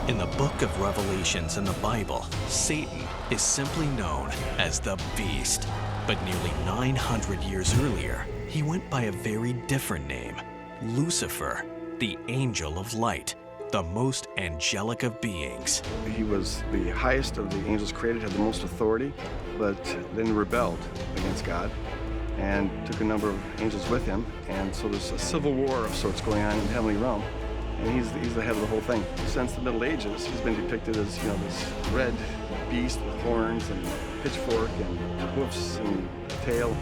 In the book of Revelations in the Bible, Satan is simply known as the Beast. But nearly 900 years earlier, he went by a very different name, Lucifer, the angel of light, the most angelic of beings. He was the highest of the angels created, had the most authority, but then rebelled against God and took a number of angels with him. And so there's a civil war of sorts going on in the heavenly realm. And he's the head of the whole thing. Since the Middle Ages, he's been depicted as, this red beast with horns and pitchfork and hoofs and tail.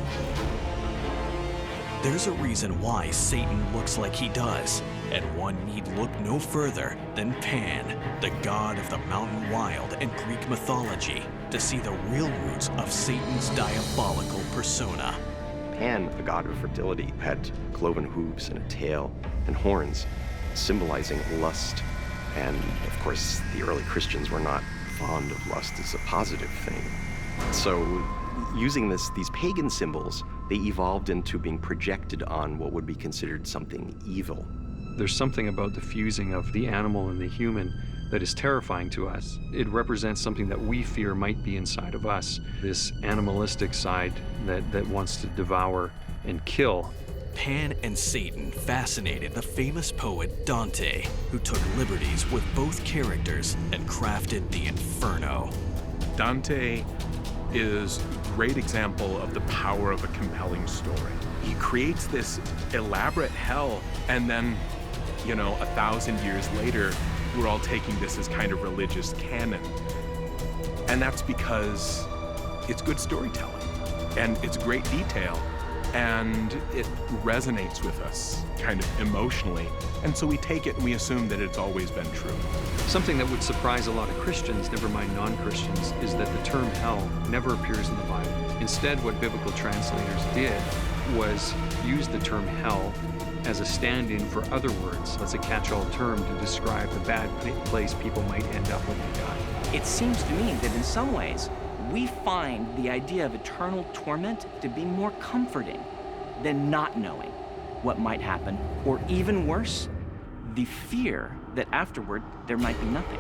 There's a reason why Satan looks like he does, and one need look no further than Pan, the god of the mountain wild in Greek mythology, to see the real roots of Satan's diabolical persona. Pan, the god of fertility, had cloven hooves and a tail and horns, symbolizing lust. And of course, the early Christians were not fond of lust as a positive thing. So using these pagan symbols, they evolved into being projected on what would be considered something evil. There's something about the fusing of the animal and the human that is terrifying to us. It represents something that we fear might be inside of us, this animalistic side that wants to devour and kill. Pan and Satan fascinated the famous poet Dante, who took liberties with both characters and crafted the Inferno. Dante is a great example of the power of a compelling story. He creates this elaborate hell, and then, 1,000 years later, we're all taking this as kind of religious canon. And that's because it's good storytelling, and it's great detail, and it resonates with us kind of emotionally. And so we take it and we assume that it's always been true. Something that would surprise a lot of Christians, never mind non-Christians, is that the term hell never appears in the Bible. Instead, what biblical translators did was use the term hell as a stand-in for other words, as a catch-all term to describe the bad place people might end up when they die. It seems to me that in some ways, we find the idea of eternal torment to be more comforting than not knowing what might happen, or even worse, the fear that afterward there might be nothing.